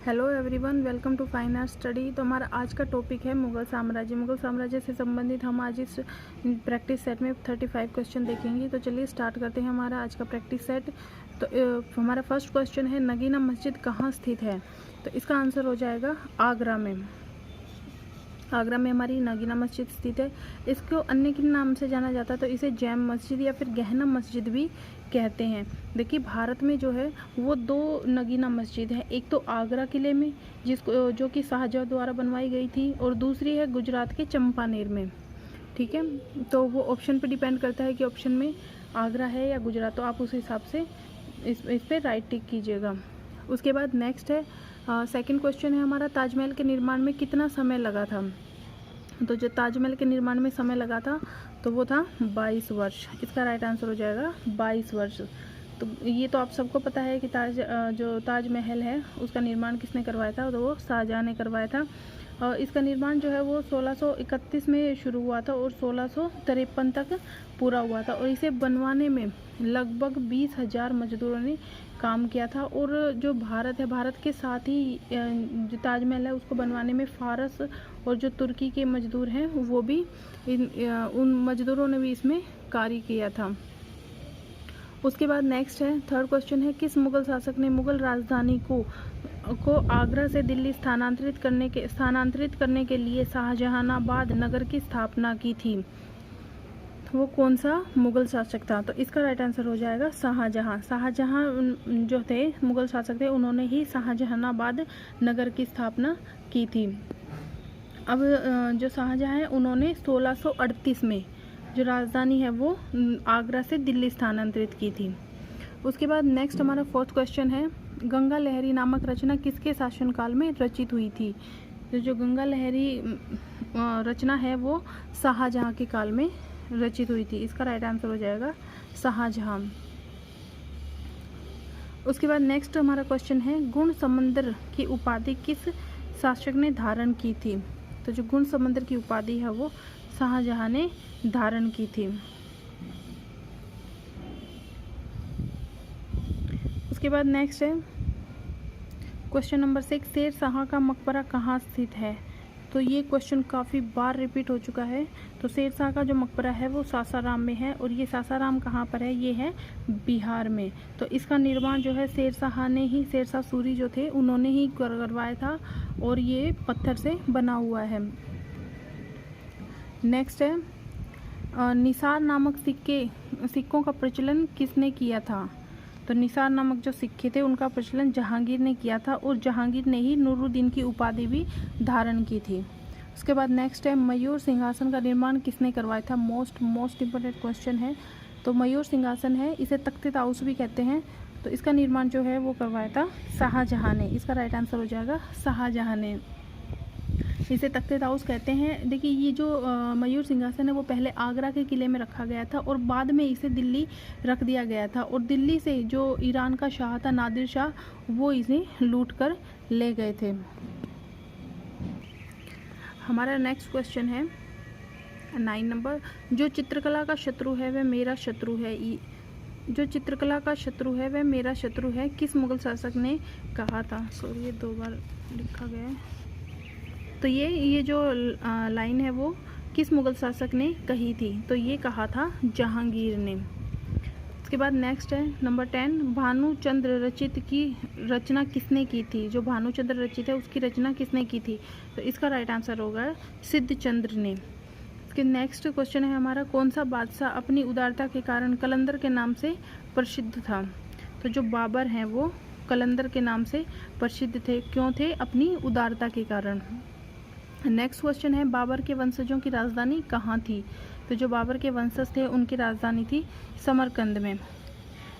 Hello everyone, welcome to fine art study. तो हमारा आज का टॉपिक है मुगल साम्राज्य। मुगल साम्राज्य से संबंधित हम आज इस प्रैक्टिस सेट में 35 क्वेश्चन देखेंगे। तो चलिए स्टार्ट करते हैं हमारा आज का प्रैक्टिस सेट। तो हमारा फर्स्ट क्वेश्चन है, नगीना मस्जिद कहाँ स्थित है? तो इसका आंसर हो जाएगा आगरा में। आगरा में हमारी नगीना मस्जिद स्थित है। इसको अन्य के नाम से जाना जाता है, तो इसे जैम मस्जिद या फिर गहना मस्जिद भी कहते हैं। देखिए, भारत में जो है वो दो नगीना मस्जिद है। एक तो आगरा किले में जो कि शाहजहाँ द्वारा बनवाई गई थी, और दूसरी है गुजरात के चंपानेर में। ठीक है, तो वो ऑप्शन पे डिपेंड करता है कि ऑप्शन में आगरा है या गुजरात, तो आप उस हिसाब से इस पर राइट टिक कीजिएगा। उसके बाद नेक्स्ट है सेकंड क्वेश्चन है हमारा, ताजमहल के निर्माण में कितना समय लगा था? तो जो ताजमहल के निर्माण में समय लगा था तो वो था 22 वर्ष। इसका राइट आंसर हो जाएगा 22 वर्ष। तो ये तो आप सबको पता है कि जो ताजमहल है उसका निर्माण किसने करवाया था? तो वो शाहजहाँ ने करवाया था। और इसका निर्माण जो है वो 1631 में शुरू हुआ था और 1653 तक पूरा हुआ था। और इसे बनवाने में लगभग 20,000 मजदूरों ने काम किया था। और जो भारत है, भारत के साथ ही जो ताजमहल है उसको बनवाने में फारस और जो तुर्की के मजदूर हैं वो भी उन मजदूरों ने भी इसमें कार्य किया था। उसके बाद नेक्स्ट है थर्ड क्वेश्चन है, किस मुगल शासक ने मुगल राजधानी को आगरा से दिल्ली स्थानांतरित करने के लिए शाहजहानाबाद नगर की स्थापना की थी? वो कौन सा मुगल शासक था? तो इसका राइट आंसर हो जाएगा शाहजहाँ। शाहजहाँ जो थे मुगल शासक थे, उन्होंने ही शाहजहानाबाद नगर की स्थापना की थी। अब जो शाहजहाँ है उन्होंने 1638 में जो राजधानी है वो आगरा से दिल्ली स्थानांतरित की थी। उसके बाद नेक्स्ट हमारा फोर्थ क्वेश्चन है, गंगा लहरी नामक रचना किसके शासनकाल में रचित हुई थी? तो जो गंगा लहरी रचना है वो शाहजहाँ के काल में रचित हुई थी। इसका राइट आंसर हो जाएगा शाहजहाँ। उसके बाद नेक्स्ट हमारा क्वेश्चन है, गुण समंदर की उपाधि किस शासक ने धारण की थी? तो जो गुण समंदर की उपाधि है वो शाहजहाँ ने धारण की थी। उसके बाद नेक्स्ट है क्वेश्चन नंबर 6, शेर शाह का मकबरा कहाँ स्थित है? तो ये क्वेश्चन काफ़ी बार रिपीट हो चुका है। तो शेर शाह का जो मकबरा है वो सासाराम में है, और ये सासाराम कहाँ पर है? ये है बिहार में। तो इसका निर्माण जो है शेर शाह सूरी जो थे उन्होंने ही करवाया था, और ये पत्थर से बना हुआ है। नेक्स्ट है निसार नामक सिक्कों का प्रचलन किसने किया था? तो निसार नामक जो सिक्के थे उनका प्रचलन जहांगीर ने किया था, और जहांगीर ने ही नूरुद्दीन की उपाधि भी धारण की थी। उसके बाद नेक्स्ट है, मयूर सिंहासन का निर्माण किसने करवाया था? मोस्ट इम्पोर्टेंट क्वेश्चन है। तो मयूर सिंहासन है, इसे तख्ते ताउस भी कहते हैं। तो इसका निर्माण जो है वो करवाया था शाहजहाँ ने। इसका राइट आंसर हो जाएगा शाहजहाँ ने। इसे तख्ते ताउस कहते हैं। देखिए, ये जो मयूर सिंहासन है वो पहले आगरा के किले में रखा गया था, और बाद में इसे दिल्ली रख दिया गया था। और दिल्ली से जो ईरान का शाह था नादिर शाह, वो इसे लूट कर ले गए थे। हमारा नेक्स्ट क्वेश्चन है 9 नंबर, जो चित्रकला का शत्रु है वह मेरा शत्रु है। जो चित्रकला का शत्रु है वह मेरा शत्रु है, किस मुगल शासक ने कहा था? सॉरी, ये 2 बार लिखा गया है। तो ये जो लाइन है वो किस मुगल शासक ने कही थी? तो ये कहा था जहांगीर ने। उसके बाद नेक्स्ट है नंबर 10, भानुचंद्र रचित की रचना किसने की थी? जो भानुचंद्र रचित है उसकी रचना किसने की थी? तो इसका राइट आंसर होगा सिद्धचंद्र ने। इसके नेक्स्ट क्वेश्चन है हमारा, कौन सा बादशाह अपनी उदारता के कारण कलंदर के नाम से प्रसिद्ध था? तो जो बाबर हैं वो कलंदर के नाम से प्रसिद्ध थे। क्यों थे? अपनी उदारता के कारण। नेक्स्ट क्वेश्चन है, बाबर के वंशजों की राजधानी कहाँ थी? तो जो बाबर के वंशज थे उनकी राजधानी थी समरकंद में।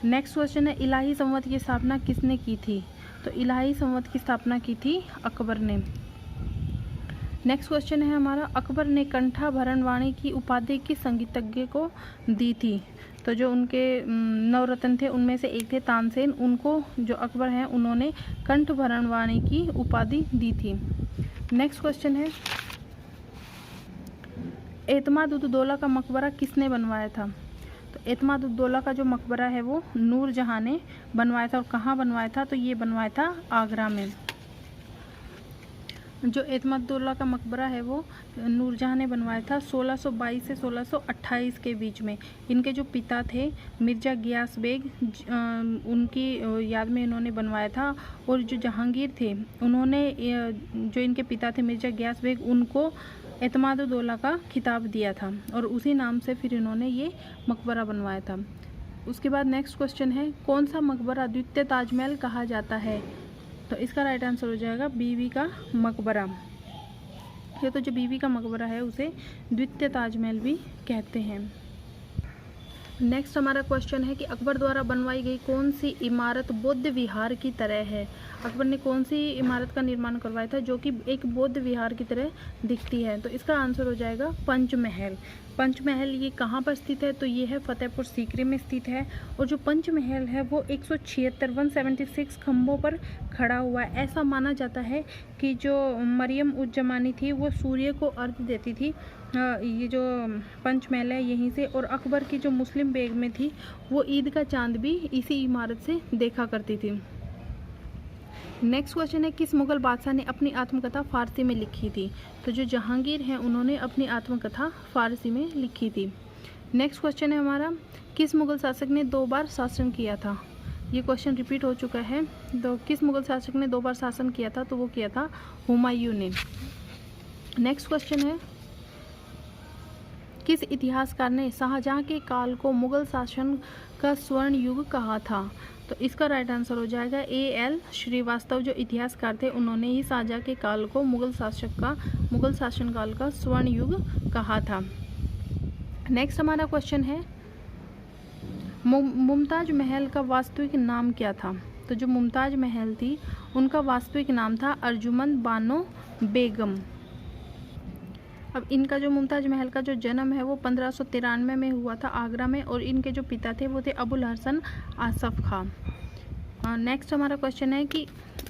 नेक्स्ट क्वेश्चन है, इलाही संवत की स्थापना किसने की थी? तो इलाही संवत की स्थापना की थी अकबर ने। नेक्स्ट क्वेश्चन है हमारा, अकबर ने कंठाभरण वाणी की उपाधि किस संगीतज्ञ को दी थी? तो जो उनके नवरत्न थे उनमें से एक थे तानसेन, उनको जो अकबर हैं उन्होंने कंठभरण वाणी की उपाधि दी थी। नेक्स्ट क्वेश्चन है, एतमाद उद दौला का मकबरा किसने बनवाया था? तो एतमाद उद दौला का जो मकबरा है वो नूरजहां ने बनवाया था। और कहाँ बनवाया था? तो ये बनवाया था आगरा में। जो एतमादुल्ला का मकबरा है वो नूरजहाँ ने बनवाया था 1622 से 1628 के बीच में। इनके जो पिता थे मिर्ज़ा गियास बेग, उनकी याद में इन्होंने बनवाया था। और जो जहांगीर थे उन्होंने जो इनके पिता थे मिर्ज़ा गियास बेग, उनको एतमादुद्दौला का खिताब दिया था और उसी नाम से फिर इन्होंने ये मकबरा बनवाया था। उसके बाद नेक्स्ट क्वेश्चन है, कौन सा मकबरा द्वितीय ताजमहल कहा जाता है? तो इसका राइट आंसर हो जाएगा बीवी का मकबरा। ये तो जो बीवी का मकबरा है उसे द्वितीय ताजमहल भी कहते हैं। नेक्स्ट हमारा क्वेश्चन है कि अकबर द्वारा बनवाई गई कौन सी इमारत बौद्ध विहार की तरह है? अकबर ने कौन सी इमारत का निर्माण करवाया था जो कि एक बौद्ध विहार की तरह दिखती है? तो इसका आंसर हो जाएगा पंचमहल। पंचमहल ये कहाँ पर स्थित है? तो ये है फतेहपुर सीकरी में स्थित है। और जो पंचमहल है वो 176 खंभों पर खड़ा हुआ है। ऐसा माना जाता है कि जो मरियम उज जमानी थी वो सूर्य को अर्घ्य देती थी। ये जो पंचमहल है यहीं से। और अकबर की जो मुस्लिम बेगमें थी वो ईद का चांद भी इसी इमारत से देखा करती थी। नेक्स्ट क्वेश्चन है, किस मुगल बादशाह ने अपनी आत्मकथा फारसी में लिखी थी? तो जो जहांगीर हैं उन्होंने अपनी आत्मकथा फारसी में लिखी थी। नेक्स्ट क्वेश्चन है हमारा, किस मुगल शासक ने 2 बार शासन किया था? ये क्वेश्चन रिपीट हो चुका है। तो किस मुगल शासक ने 2 बार शासन किया था? तो वो किया था हुमायूं ने। नेक्स्ट क्वेश्चन है, किस इतिहासकार ने शाहजहां के काल को मुगल शासन का स्वर्ण युग कहा था? तो इसका राइट आंसर हो जाएगा A.L. श्रीवास्तव। जो इतिहासकार थे उन्होंने ही शाहजहां के काल को मुगल शासनकाल का स्वर्ण युग कहा था। नेक्स्ट हमारा क्वेश्चन है, मुमताज महल का वास्तविक नाम क्या था? तो जो मुमताज महल थी उनका वास्तविक नाम था अर्जुमंद बानो बेगम। अब इनका जो मुमताज महल का जो जन्म है वो 1593 में हुआ था आगरा में। और इनके जो पिता थे वो थे अबुल हसन आसफ खां। नेक्स्ट हमारा क्वेश्चन है कि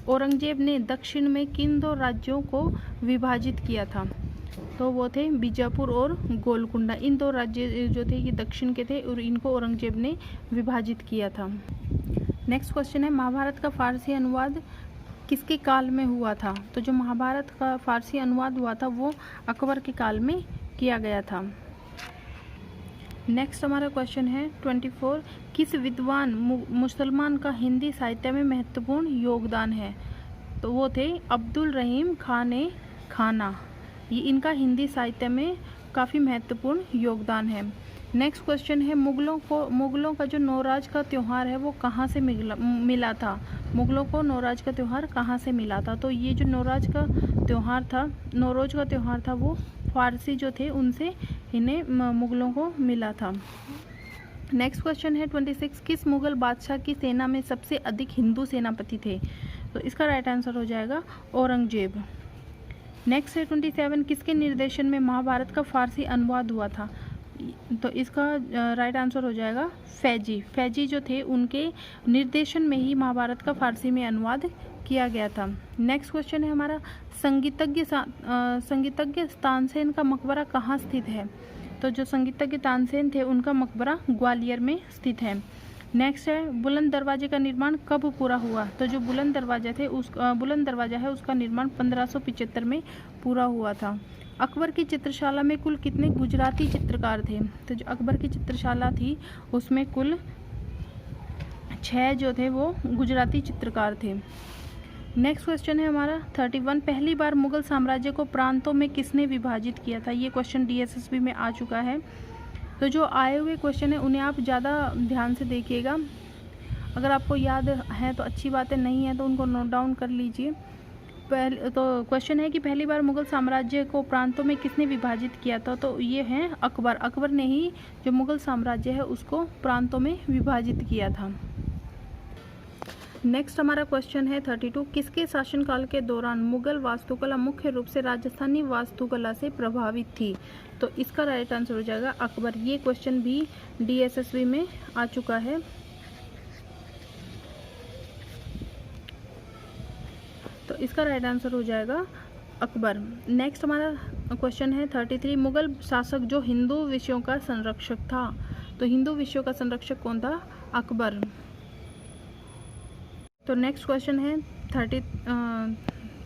औरंगजेब ने दक्षिण में किन 2 राज्यों को विभाजित किया था? तो वो थे बीजापुर और गोलकुंडा। इन 2 राज्य जो थे ये दक्षिण के थे और इनको औरंगजेब ने विभाजित किया था। नेक्स्ट क्वेश्चन है, महाभारत का फारसी अनुवाद किसके काल में हुआ था? तो जो महाभारत का फारसी अनुवाद हुआ था वो अकबर के काल में किया गया था। नेक्स्ट हमारा क्वेश्चन है 24, किस विद्वान मुसलमान का हिंदी साहित्य में महत्वपूर्ण योगदान है? तो वो थे अब्दुल रहीम खान खाना। ये इनका हिंदी साहित्य में काफ़ी महत्वपूर्ण योगदान है। नेक्स्ट क्वेश्चन है, मुगलों का जो नवराज का त्यौहार है वो कहाँ से मिला था? मुगलों को नवराज का त्यौहार कहाँ से मिला था? तो ये जो नवरोज का त्यौहार था वो फारसी जो थे उनसे इन्हें मुगलों को मिला था। नेक्स्ट क्वेश्चन है 26, किस मुगल बादशाह की सेना में सबसे अधिक हिंदू सेनापति थे? तो इसका राइट आंसर हो जाएगा औरंगजेब। नेक्स्ट है 27, किसके निर्देशन में महाभारत का फारसी अनुवाद हुआ था? तो इसका राइट आंसर हो जाएगा फैजी जो थे उनके निर्देशन में ही महाभारत का फारसी में अनुवाद किया गया था। नेक्स्ट क्वेश्चन है हमारा, संगीतज्ञ तानसेन का मकबरा कहाँ स्थित है? तो जो संगीतज्ञ तानसेन थे उनका मकबरा ग्वालियर में स्थित है। नेक्स्ट है, बुलंद दरवाजे का निर्माण कब पूरा हुआ? तो जो बुलंद दरवाजा है उसका निर्माण 1575 में पूरा हुआ था। अकबर की चित्रशाला में कुल कितने गुजराती चित्रकार थे? तो जो अकबर की चित्रशाला थी उसमें कुल 6 जो थे वो गुजराती चित्रकार थे। नेक्स्ट क्वेश्चन है हमारा 31, पहली बार मुगल साम्राज्य को प्रांतों में किसने विभाजित किया था? ये क्वेश्चन DSSB में आ चुका है। तो जो आए हुए क्वेश्चन है उन्हें आप ज़्यादा ध्यान से देखिएगा। अगर आपको याद है तो अच्छी बात है, नहीं है तो उनको नोट डाउन कर लीजिए। तो क्वेश्चन है कि पहली बार मुगल साम्राज्य को प्रांतों में किसने विभाजित किया था? तो ये है अकबर। अकबर ने ही जो मुगल साम्राज्य है उसको प्रांतों में विभाजित किया था। नेक्स्ट हमारा क्वेश्चन है 32, किसके शासनकाल के दौरान मुगल वास्तुकला मुख्य रूप से राजस्थानी वास्तुकला से प्रभावित थी? तो इसका राइट आंसर हो जाएगा अकबर। ये क्वेश्चन भी DSSB में आ चुका है। तो इसका राइट आंसर हो जाएगा अकबर। नेक्स्ट हमारा क्वेश्चन है 33, मुगल शासक जो हिंदू विषयों का संरक्षक था? तो हिंदू विषयों का संरक्षक कौन था? अकबर। तो नेक्स्ट क्वेश्चन है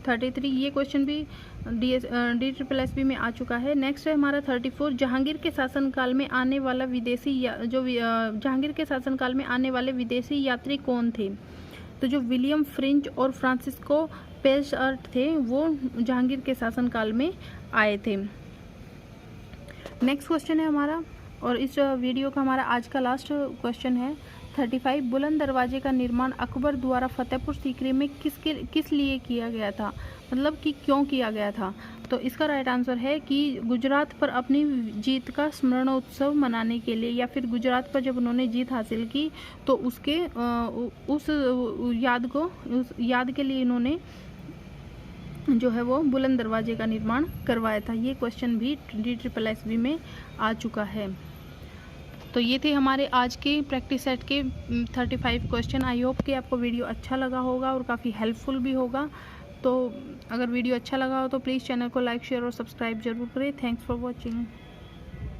33 ये क्वेश्चन भी DSSB में आ चुका है। नेक्स्ट है हमारा 34, जहांगीर के शासनकाल में आने वाला जहांगीर के शासनकाल में आने वाले विदेशी यात्री कौन थे? तो जो विलियम फ्रिंच और फ्रांसिस्को पेल्शर्ट थे वो जहांगीर के शासनकाल में आए थे। नेक्स्ट क्वेश्चन है हमारा, और इस वीडियो का हमारा आज का लास्ट क्वेश्चन है 35, बुलंद दरवाजे का निर्माण अकबर द्वारा फतेहपुर सीकरी में किस लिए किया गया था? मतलब कि क्यों किया गया था? तो इसका राइट आंसर है कि गुजरात पर अपनी जीत का स्मरणोत्सव मनाने के लिए, या फिर गुजरात पर जब उन्होंने जीत हासिल की तो उसके उस याद के लिए इन्होंने जो है वो बुलंद दरवाजे का निर्माण करवाया था। ये क्वेश्चन भी DSSB में आ चुका है। तो ये थे हमारे आज के प्रैक्टिस सेट के 35 क्वेश्चन। आई होप कि आपको वीडियो अच्छा लगा होगा और काफ़ी हेल्पफुल भी होगा। तो अगर वीडियो अच्छा लगा हो तो प्लीज़ चैनल को लाइक, शेयर और सब्सक्राइब जरूर करें। Thanks for watching.